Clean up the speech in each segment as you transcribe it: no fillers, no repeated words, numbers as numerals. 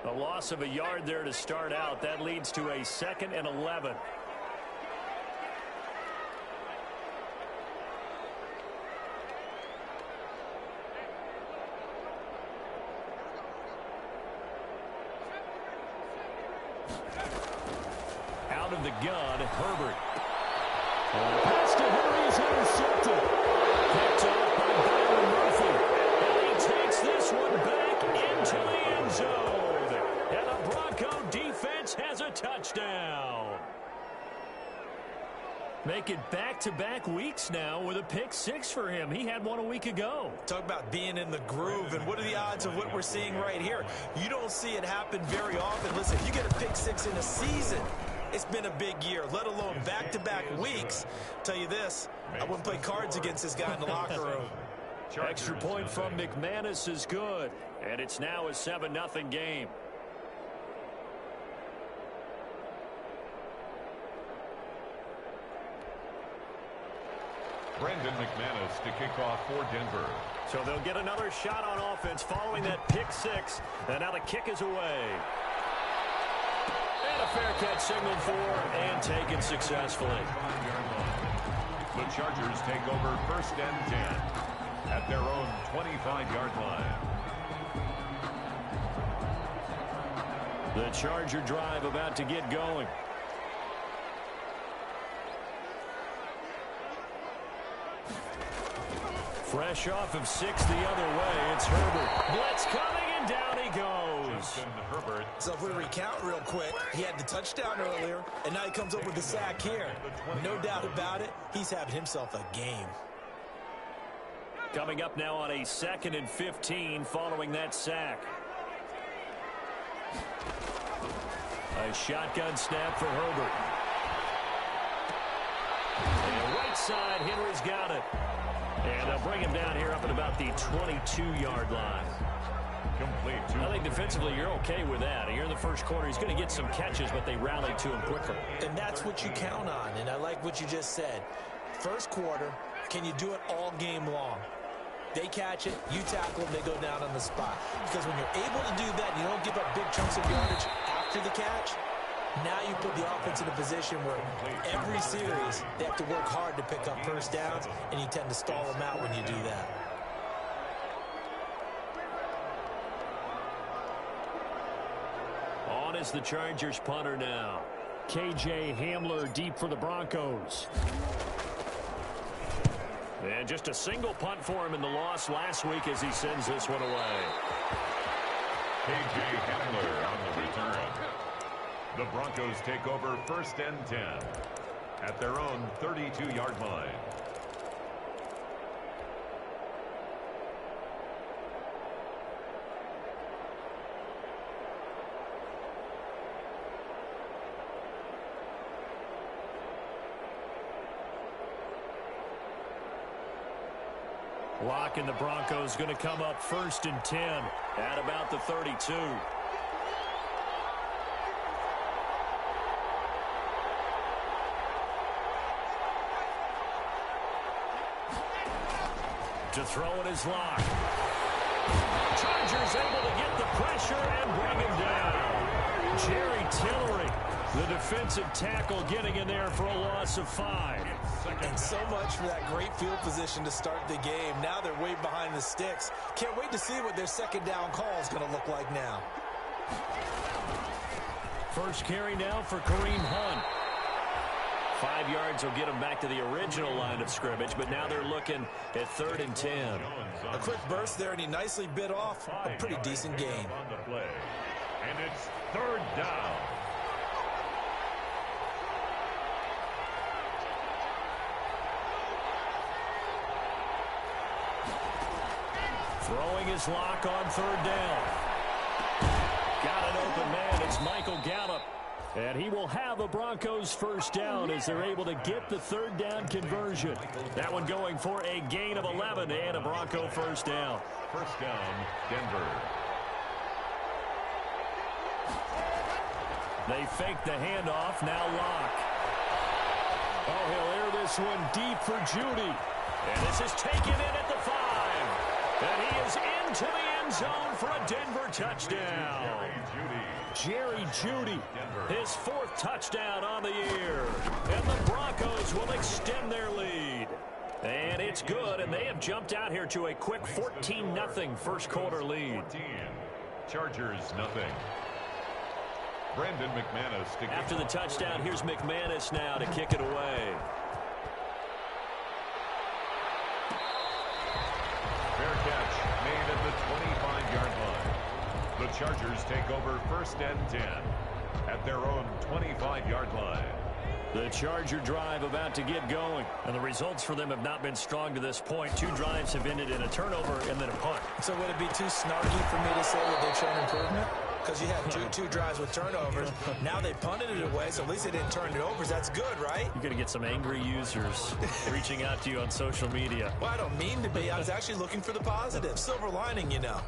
A loss of a yard there to start out. That leads to a 2nd and 11. Out of the gun, Herbert. Pass to Hurry is intercepted. Picked up by Byron Murphy. And he takes this one back into the end zone. And the Bronco defense has a touchdown. Make it back-to-back weeks now with a pick 6 for him. He had one a week ago. Talk about being in the groove, and what are the odds of what we're seeing right here? You don't see it happen very often. Listen, you get a pick 6 in a season, it's been a big year, let alone back-to-back weeks. Tell you this, I wouldn't play cards against this guy in the locker room. Extra point from McManus is good, and it's now a 7-0 game. Brendan McManus to kick off for Denver. So they'll get another shot on offense following that pick 6. And now the kick is away. And a fair catch signaled for and taken successfully. The Chargers take over 1st and 10 at their own 25-yard line. The Charger drive about to get going. Fresh off of 6 the other way, it's Herbert. Blitz coming, and down he goes. Justin Herbert. So if we recount real quick, he had the touchdown earlier, and now he comes up with the sack here. No doubt about it, he's having himself a game. Coming up now on a 2nd and 15 following that sack. A shotgun snap for Herbert. And right side, Henry's got it. And they'll bring him down here up at about the 22-yard line. Complete. I think defensively you're okay with that. Here in the first quarter, he's going to get some catches, but they rallied to him quickly. And that's what you count on, and I like what you just said. First quarter, can you do it all game long? They catch it, you tackle them, they go down on the spot. Because when you're able to do that, you don't give up big chunks of yardage after the catch. Now you put the offense in a position where every series they have to work hard to pick up first downs, and you tend to stall them out when you do that. On is the Chargers punter now. KJ Hamler deep for the Broncos. And just a single punt for him in the loss last week as he sends this one away. KJ Hamler on the return. The Broncos take over 1st and 10 at their own 32-yard line. Lock and the Broncos going to come up 1st and 10 at about the 32. To throw it is Lock. Chargers able to get the pressure and bring him down. Jerry Tillery, the defensive tackle, getting in there for a loss of 5. And so much for that great field position to start the game. Now they're way behind the sticks. Can't wait to see what their 2nd down call is going to look like now. First carry now for Kareem Hunt. 5 yards will get them back to the original line of scrimmage, but now they're looking at 3rd and 10. A quick burst there, and he nicely bit off a pretty decent gain. On the play. And it's 3rd down. Throwing his Lock on 3rd down. Got an open man. It's Michael Gallup. And he will have a Broncos first down as they're able to get the 3rd down conversion. That one going for a gain of 11 and a Bronco first down. First down, Denver. They fake the handoff. Now Lock. Oh, he'll air this one deep for Judy. And this is taken in at the 5. And he is into the end zone for a Denver touchdown. Jerry Jeudy, his 4th touchdown on the year. And the Broncos will extend their lead. And it's good, and they have jumped out here to a quick 14-0 first quarter lead. 14. Chargers, nothing. Brandon McManus to After the touchdown, here's McManus now to kick it away. Fair catch made at the 25-yard line. The Chargers take over 1st and 10 at their own 25-yard line. The Charger drive about to get going, and the results for them have not been strong to this point. 2 drives have ended in a turnover and then a punt. So would it be too snarky for me to say that they've shown improvement? Because you had two drives with turnovers. Now they punted it away, so at least they didn't turn it over. That's good, right? You're going to get some angry users reaching out to you on social media. Well, I don't mean to be. I was actually looking for the positive. Silver lining, you know.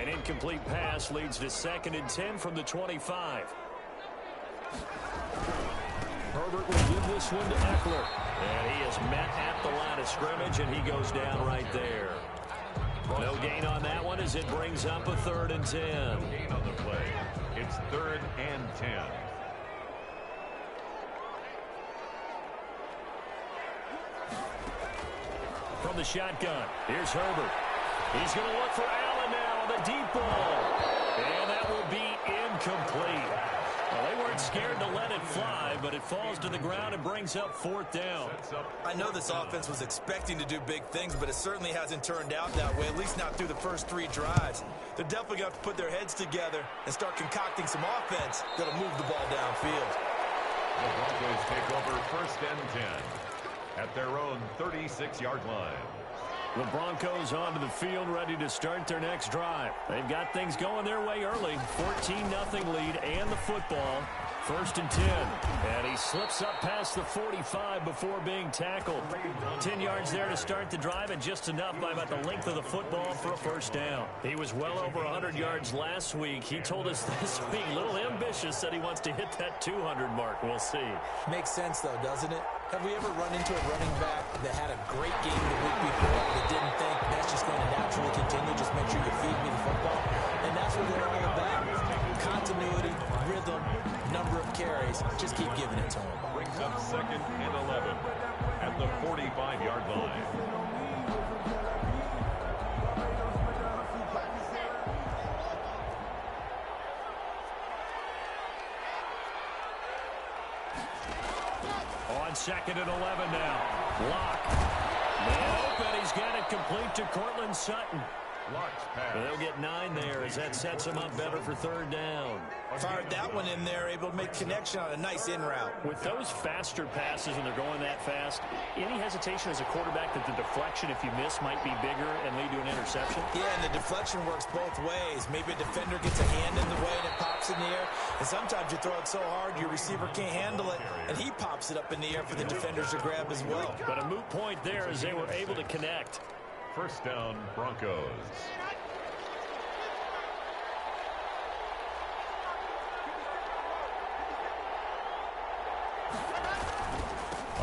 An incomplete pass leads to 2nd and 10 from the 25. Herbert will give this one to Eckler. And he is met at the line of scrimmage, and he goes down right there. No gain on that one as it brings up a 3rd and 10. No gain on the play. It's 3rd and 10. From the shotgun, here's Herbert. He's going to look for Allen now on the deep ball. And that will be incomplete. Well, they weren't scared to let it fly, but it falls to the ground and brings up 4th down. I know this offense was expecting to do big things, but it certainly hasn't turned out that way, at least not through the first 3 drives. They're definitely going to have to put their heads together and start concocting some offense that'll move the ball downfield. The Broncos take over 1st and 10 at their own 36-yard line. The Broncos onto the field, ready to start their next drive. They've got things going their way early. 14-0 lead and the football. 1st and 10. And he slips up past the 45 before being tackled. 10 yards there to start the drive, and just enough by about the length of the football for a 1st down. He was well over 100 yards last week. He told us this week, a little ambitious, said he wants to hit that 200 mark. We'll see. Makes sense, though, doesn't it? Have we ever run into a running back that had a great game the week before that didn't think that's just going to naturally continue? Just make sure you feed me the football. And that's what they're all about. Continuity, rhythm, number of carries. Just keep giving it to them. Brings up 2nd and 11 at the 45-yard line. On 2nd and 11 now. Lock. Man open. He's got it complete to Cortland Sutton. Lock's pass. They'll get 9 there as that sets him up better for 3rd down. Fired that one in there, able to make connection on a nice in route. With those faster passes when they're going that fast, any hesitation as a quarterback that the deflection, if you miss, might be bigger and lead to an interception? Yeah, and the deflection works both ways. Maybe a defender gets a hand in the way and it pops in the air. And sometimes you throw it so hard your receiver can't handle it, and he pops it up in the air for the defenders to grab as well. But a moot point there as they were able to connect. 1st down, Broncos.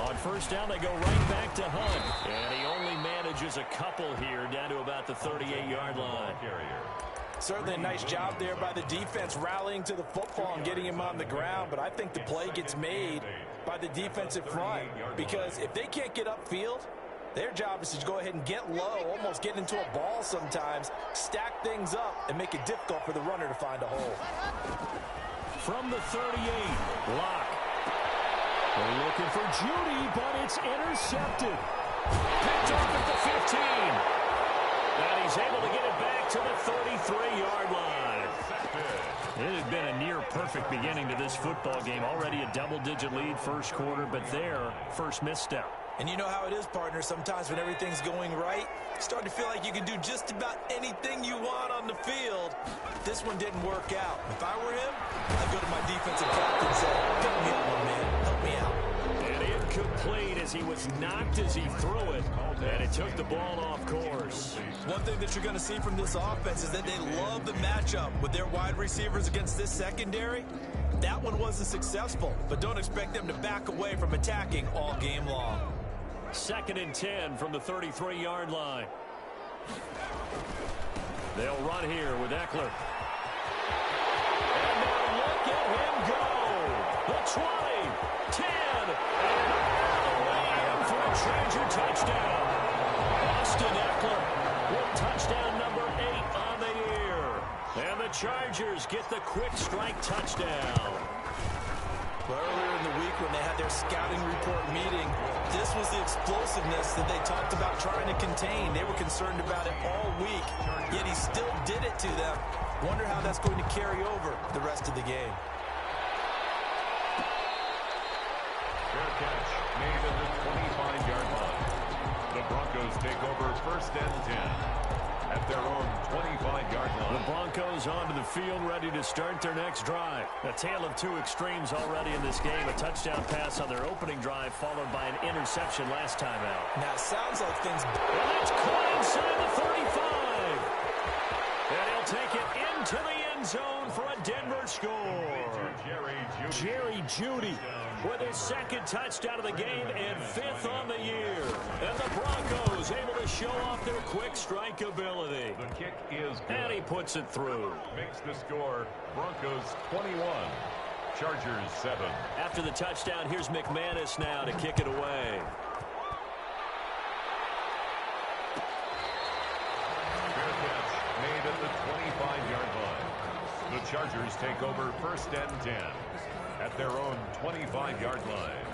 On 1st down, they go right back to Hunt. And he only manages a couple here down to about the 38-yard line. Certainly a nice job there by the defense rallying to the football and getting him on the ground, but I think the play gets made by the defensive front because if they can't get upfield, their job is to go ahead and get low, almost get into a ball sometimes, stack things up, and make it difficult for the runner to find a hole. From the 38, Lock. They're looking for Jeudy, but it's intercepted. Picked off at the 15. And he's able to get it back to the 33-yard line. It had been a near-perfect beginning to this football game. Already a double-digit lead first quarter, but their first misstep. And you know how it is, partner. Sometimes when everything's going right, you start to feel like you can do just about anything you want on the field. This one didn't work out. If I were him, I'd go to my defensive captain and say, help me out, my man. Help me out. And incomplete as he was knocked as he threw it. And it took the ball off course. One thing that you're going to see from this offense is that they love the matchup with their wide receivers against this secondary. That one wasn't successful, but don't expect them to back away from attacking all game long. 2nd and 10 from the 33-yard line. They'll run here with Eckler. And now look at him go. The 20, 10, and all the way in for a Charger touchdown. Austin Eckler with touchdown number 8 on the year. And the Chargers get the quick strike touchdown. Well, earlier in the week when they had their scouting report meeting, this was the explosiveness that they talked about trying to contain. They were concerned about it all week, yet he still did it to them. Wonder how that's going to carry over the rest of the game. Fair catch made at the 25-yard line. The Broncos take over 1st and 10 at their own 25-yard line. The Broncos onto the field, ready to start their next drive. A tale of two extremes already in this game. A touchdown pass on their opening drive, followed by an interception last time out. Now, it sounds like things... And it's caught inside the 35. And he'll take it into the end zone for a Denver score. Jerry Jeudy with his 2nd touchdown of the game and 5th on the year. And the Broncos able to show off their quick strike ability. The kick is good. And he puts it through. Makes the score Broncos 21, Chargers 7. After the touchdown, here's McManus now to kick it away. Fair catch made at the 25-yard line. The Chargers take over 1st and 10 at their own 25-yard line.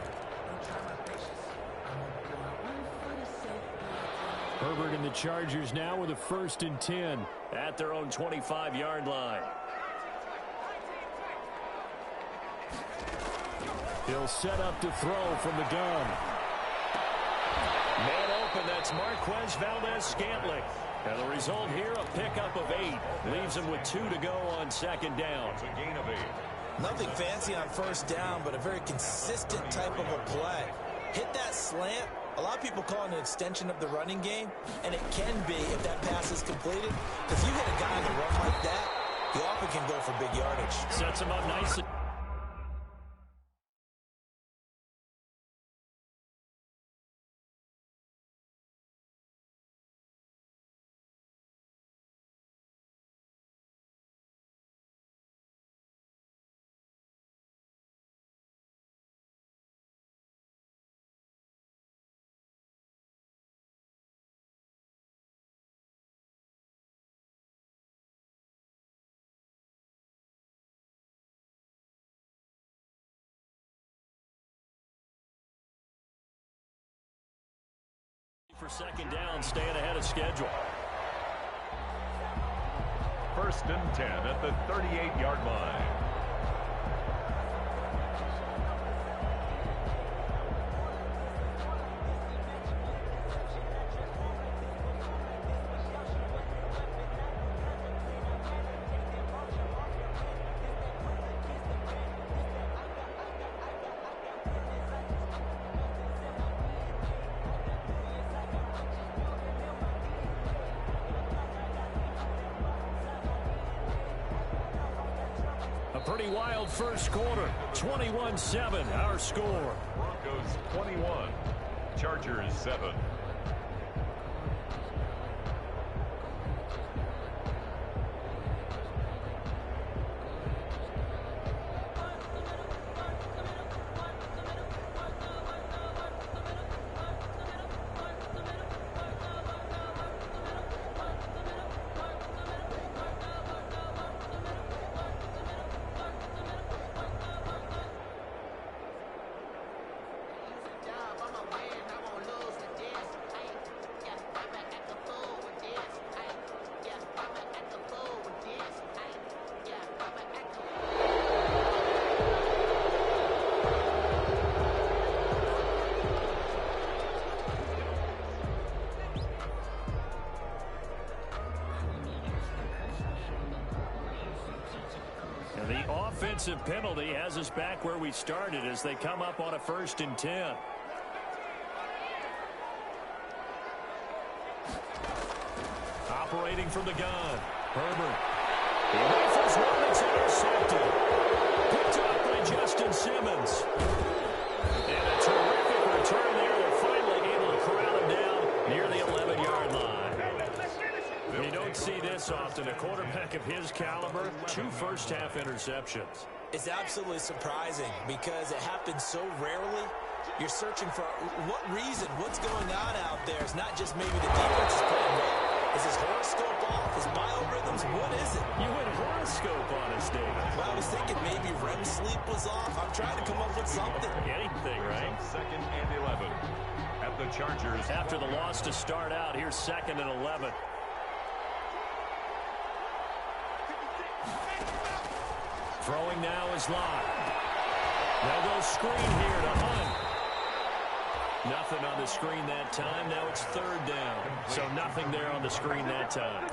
Herbert and the Chargers now with a 1st and 10 at their own 25-yard line. He'll set up to throw from the gun. Man open, that's Marquez Valdez-Scantling. And the result here, a pickup of 8. Leaves him with 2 to go on 2nd down. It's a gain of 8. Nothing fancy on 1st down, but a very consistent type of a play. Hit that slant. A lot of people call it an extension of the running game, and it can be if that pass is completed. If you hit a guy on the run like that, he often can go for big yardage. Sets him up nicely. For 2nd down, staying ahead of schedule. 1st and 10 at the 38-yard line. Pretty wild first quarter. 21-7, our score. Broncos 21, Chargers 7. Offensive penalty has us back where we started as they come up on a 1st and 10. Operating from the gun, Herbert. He rifles one that's intercepted. Picked up by Justin Simmons. And a terrific return there. They're finally able to this often. A quarterback of his caliber, 2 first-half interceptions. It's absolutely surprising because it happens so rarely. You're searching for what reason, what's going on out there. It's not just maybe the defense is playing well. Is his horoscope off? His biorhythms? What is it? You went horoscope on us, Dave. Well, I was thinking maybe REM sleep was off. I'm trying to come up with something. Anything, right? Second and 11 at the Chargers. After the loss to start out, here's 2nd and 11. Throwing now is Lott. They'll go screen here to Hunt. Nothing on the screen that time. Now it's 3rd down. So nothing there on the screen that time.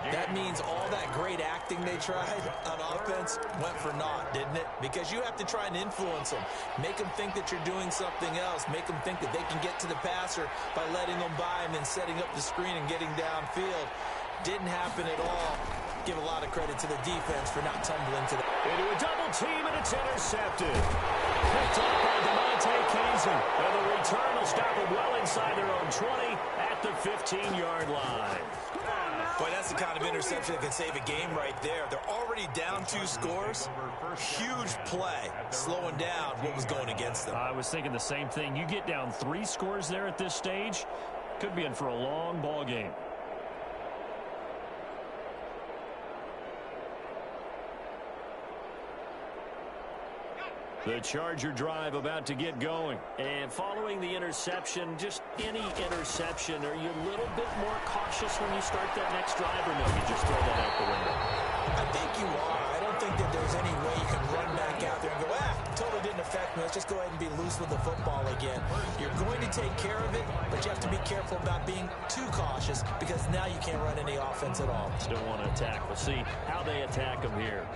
That means all that great acting they tried on offense went for naught, didn't it? Because you have to try and influence them. Make them think that you're doing something else. Make them think that they can get to the passer by letting them by and then setting up the screen and getting downfield. Didn't happen at all. Give a lot of credit to the defense for not tumbling to the... Into a double team, and it's intercepted. Picked up by DeMonte Kaiser. And the return will stop it well inside their own 20 at the 15-yard line. Boy, that's the kind of interception that can save a game right there. They're already down 2 scores. Huge play, slowing down what was going against them. I was thinking the same thing. You get down 3 scores there at this stage, could be in for a long ball game. The Charger drive about to get going. And following the interception, just any interception, are you a little bit more cautious when you start that next drive, or no, you just throw that out the window? I think you are. I don't think that there's any way you can run back out there and go, totally didn't affect me. Let's just go ahead and be loose with the football again. You're going to take care of it, but you have to be careful about being too cautious because now you can't run any offense at all. Still want to attack. We'll see how they attack them here.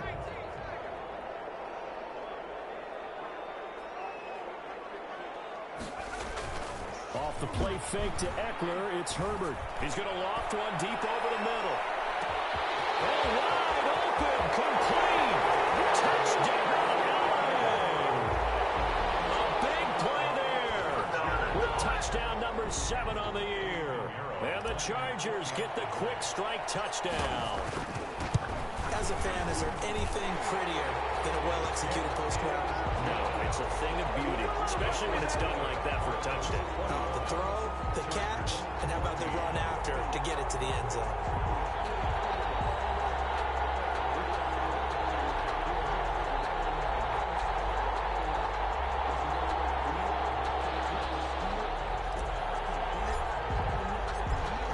Off the play fake to Eckler, it's Herbert. He's going to loft one deep over the middle. Oh, wide open, complete. Touchdown. A big play there with touchdown number 7 on the year. And the Chargers get the quick strike touchdown. As a fan, is there anything prettier than a well-executed post route? No, it's a thing of beauty, especially when it's done like that for a touchdown. The throw, the catch, and how about the run after to get it to the end zone?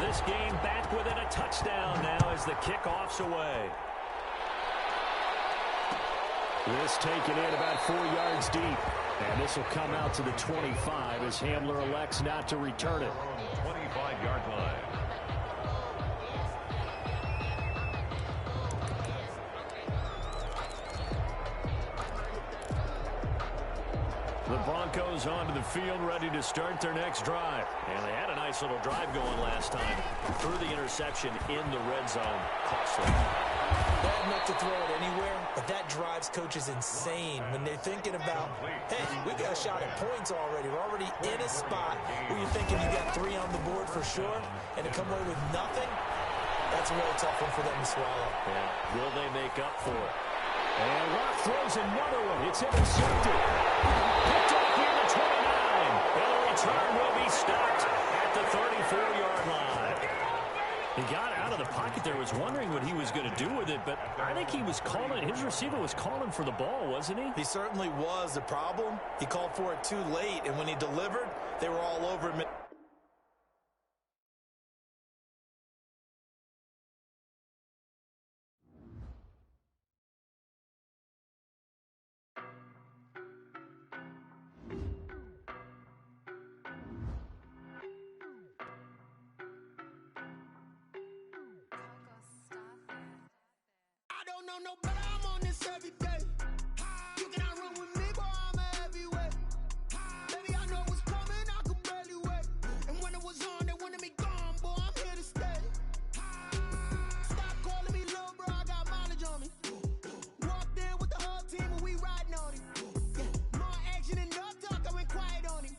This game back within a touchdown now as the kickoff's away. This taken in about 4 yards deep. And this will come out to the 25 as Hamler elects not to return it. 25-yard line. The Broncos onto the field, ready to start their next drive. And they had a nice little drive going last time. Threw the interception in the red zone. Costly. Bad enough to throw it anywhere, but that drives coaches insane when they're thinking about, hey, we got a shot at points already. We're already in a spot where you're thinking you got 3 on the board for sure, and to come away with nothing, that's a really tough one for them to swallow. Yeah. Will they make up for it? And Rock throws another one. It's intercepted. Picked up here at 29. And the return will be stopped at the 34-yard line. He got out of the pocket there, was wondering what he was going to do with it, but I think he was calling, his receiver was calling for the ball, wasn't he? He certainly was. The problem, he called for it too late, and when he delivered, they were all over him. No, but I'm on this every day. You cannot run with me, boy, I'm a heavyweight. Baby, I know what's coming, I could barely wait. And when it was on, they wanted me gone, boy, I'm here to stay. Stop calling me little bro, I got mileage on me. Walked in with the whole team and we riding on him. More action and no talk, I went quiet on him.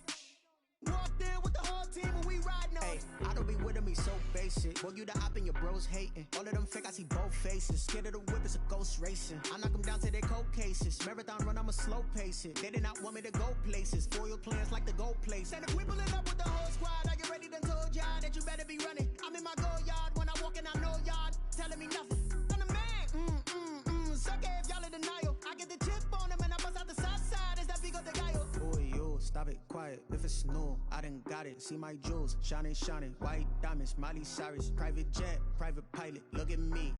Walked in with the whole team and we riding on him. Ay, I don't be with me so basic. Boy, you the op and your bros hating. All of them fake, I see both faces. Scared of the whip, it's a ghost racing. I knock them down to their cold cases. Marathon run, I'ma slow pace it. They did not want me to go places. Foil plans like the go place. And if we pulling up with the whole squad, I get ready to told y'all that you better be running. I'm in my go yard when I walk in, I know y'all telling me nothing. I'm the man, suck it if y'all in denial. I get the chip on them and I bust out the south side. Is that ViperG0at's? Boy, yo, stop it, quiet. If it's new, I done got it. See my jewels, shining, white diamonds, Miley Cyrus, private jet, private pilot. Look at me.